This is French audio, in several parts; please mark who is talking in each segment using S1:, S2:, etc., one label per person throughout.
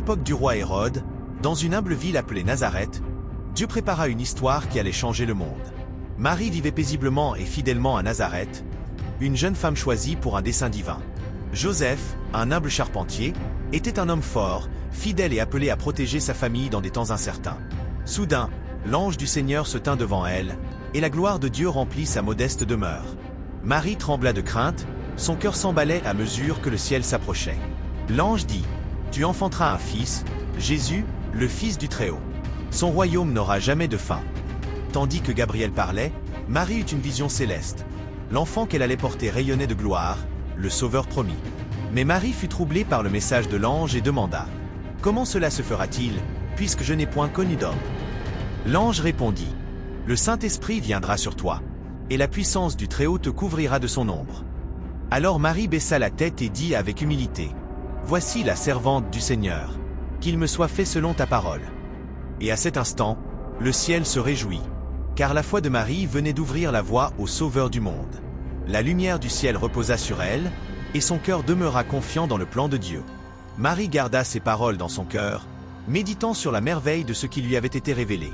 S1: l'époque du roi Hérode, dans une humble ville appelée Nazareth, Dieu prépara une histoire qui allait changer le monde. Marie vivait paisiblement et fidèlement à Nazareth, une jeune femme choisie pour un dessein divin. Joseph, un humble charpentier, était un homme fort, fidèle et appelé à protéger sa famille dans des temps incertains. Soudain, l'ange du Seigneur se tint devant elle, et la gloire de Dieu remplit sa modeste demeure. Marie trembla de crainte, son cœur s'emballait à mesure que le ciel s'approchait. L'ange dit : « Tu enfanteras un fils, Jésus, le Fils du Très-Haut. Son royaume n'aura jamais de fin. » Tandis que Gabriel parlait, Marie eut une vision céleste. L'enfant qu'elle allait porter rayonnait de gloire, le Sauveur promis. Mais Marie fut troublée par le message de l'ange et demanda : « Comment cela se fera-t-il, puisque je n'ai point connu d'homme ?» L'ange répondit : « Le Saint-Esprit viendra sur toi, et la puissance du Très-Haut te couvrira de son ombre. » Alors Marie baissa la tête et dit avec humilité : « Voici la servante du Seigneur, qu'il me soit fait selon ta parole. » Et à cet instant, le ciel se réjouit, car la foi de Marie venait d'ouvrir la voie au Sauveur du monde. La lumière du ciel reposa sur elle, et son cœur demeura confiant dans le plan de Dieu. Marie garda ces paroles dans son cœur, méditant sur la merveille de ce qui lui avait été révélé.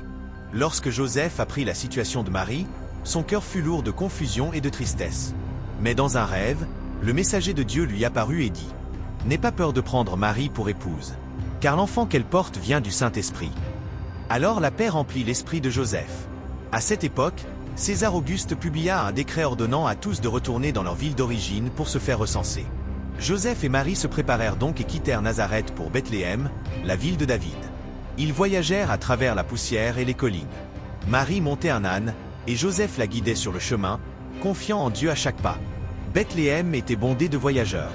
S1: Lorsque Joseph apprit la situation de Marie, son cœur fut lourd de confusion et de tristesse. Mais dans un rêve, le messager de Dieu lui apparut et dit : « N'aie pas peur de prendre Marie pour épouse, car l'enfant qu'elle porte vient du Saint-Esprit. » Alors la paix remplit l'esprit de Joseph. À cette époque, César Auguste publia un décret ordonnant à tous de retourner dans leur ville d'origine pour se faire recenser. Joseph et Marie se préparèrent donc et quittèrent Nazareth pour Bethléem, la ville de David. Ils voyagèrent à travers la poussière et les collines. Marie montait un âne, et Joseph la guidait sur le chemin, confiant en Dieu à chaque pas. Bethléem était bondée de voyageurs.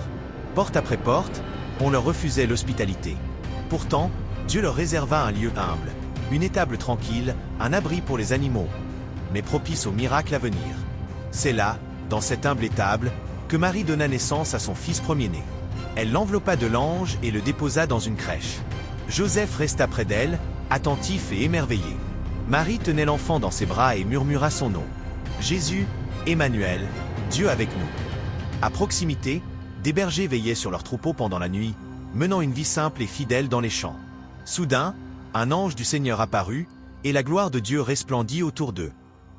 S1: Porte après porte, on leur refusait l'hospitalité. Pourtant, Dieu leur réserva un lieu humble, une étable tranquille, un abri pour les animaux, mais propice au miracle à venir. C'est là, dans cette humble étable, que Marie donna naissance à son fils premier-né. Elle l'enveloppa de l'ange et le déposa dans une crèche. Joseph resta près d'elle, attentif et émerveillé. Marie tenait l'enfant dans ses bras et murmura son nom. Jésus, Emmanuel, Dieu avec nous. À proximité, des bergers veillaient sur leurs troupeaux pendant la nuit, menant une vie simple et fidèle dans les champs. Soudain, un ange du Seigneur apparut, et la gloire de Dieu resplendit autour d'eux.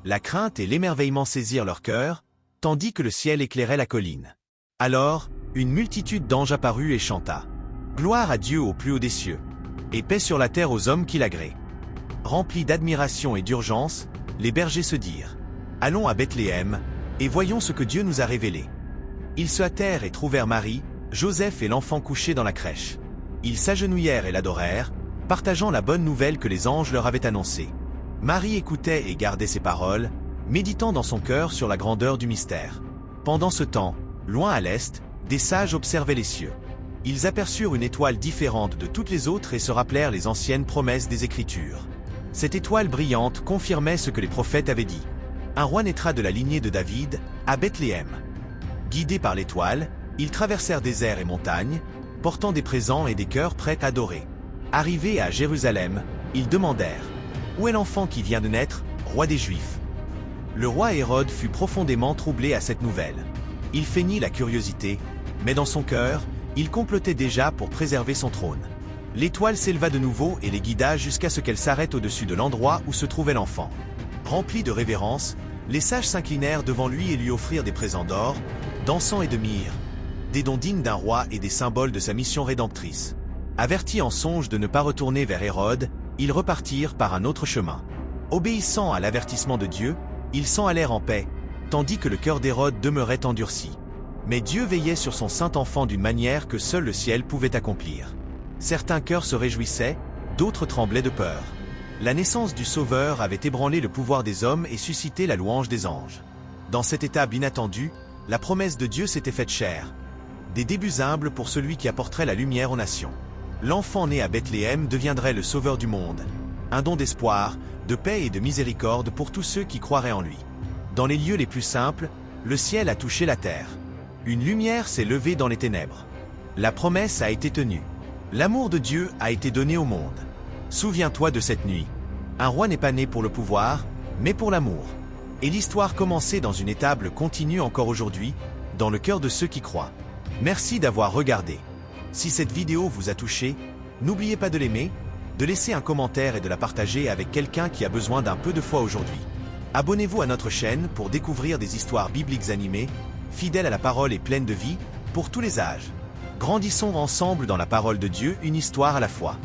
S1: La crainte et l'émerveillement saisirent leur cœur, tandis que le ciel éclairait la colline. Alors, une multitude d'anges apparut et chanta : « Gloire à Dieu au plus haut des cieux, et paix sur la terre aux hommes qui l'agréent. » Remplis d'admiration et d'urgence, les bergers se dirent : « Allons à Bethléem, et voyons ce que Dieu nous a révélé. » Ils se hâtèrent et trouvèrent Marie, Joseph et l'enfant couché dans la crèche. Ils s'agenouillèrent et l'adorèrent, partageant la bonne nouvelle que les anges leur avaient annoncée. Marie écoutait et gardait ses paroles, méditant dans son cœur sur la grandeur du mystère. Pendant ce temps, loin à l'est, des sages observaient les cieux. Ils aperçurent une étoile différente de toutes les autres et se rappelèrent les anciennes promesses des Écritures. Cette étoile brillante confirmait ce que les prophètes avaient dit. Un roi naîtra de la lignée de David, à Bethléem. Guidés par l'étoile, ils traversèrent déserts et montagnes, portant des présents et des cœurs prêts à adorer. Arrivés à Jérusalem, ils demandèrent : « Où est l'enfant qui vient de naître, roi des Juifs ?» Le roi Hérode fut profondément troublé à cette nouvelle. Il feignit la curiosité, mais dans son cœur, il complotait déjà pour préserver son trône. L'étoile s'éleva de nouveau et les guida jusqu'à ce qu'elle s'arrête au-dessus de l'endroit où se trouvait l'enfant. Remplis de révérence, les sages s'inclinèrent devant lui et lui offrirent des présents d'or, d'encens et de myrrhe, des dons dignes d'un roi et des symboles de sa mission rédemptrice. Avertis en songe de ne pas retourner vers Hérode, ils repartirent par un autre chemin. Obéissant à l'avertissement de Dieu, ils s'en allèrent en paix, tandis que le cœur d'Hérode demeurait endurci. Mais Dieu veillait sur son saint enfant d'une manière que seul le ciel pouvait accomplir. Certains cœurs se réjouissaient, d'autres tremblaient de peur. La naissance du Sauveur avait ébranlé le pouvoir des hommes et suscité la louange des anges. Dans cette étape inattendue, la promesse de Dieu s'était faite chère. Des débuts humbles pour celui qui apporterait la lumière aux nations. L'enfant né à Bethléem deviendrait le Sauveur du monde, un don d'espoir, de paix et de miséricorde pour tous ceux qui croiraient en lui. Dans les lieux les plus simples, le ciel a touché la terre. Une lumière s'est levée dans les ténèbres. La promesse a été tenue. L'amour de Dieu a été donné au monde. Souviens-toi de cette nuit. Un roi n'est pas né pour le pouvoir, mais pour l'amour. Et l'histoire commencée dans une étable continue encore aujourd'hui, dans le cœur de ceux qui croient. Merci d'avoir regardé. Si cette vidéo vous a touché, N'oubliez pas de l'aimer, de laisser un commentaire et de la partager avec quelqu'un qui a besoin d'un peu de foi aujourd'hui. Abonnez-vous à notre chaîne pour découvrir des histoires bibliques animées, fidèles à la parole et pleines de vie, pour tous les âges. Grandissons ensemble dans la parole de Dieu, une histoire à la fois.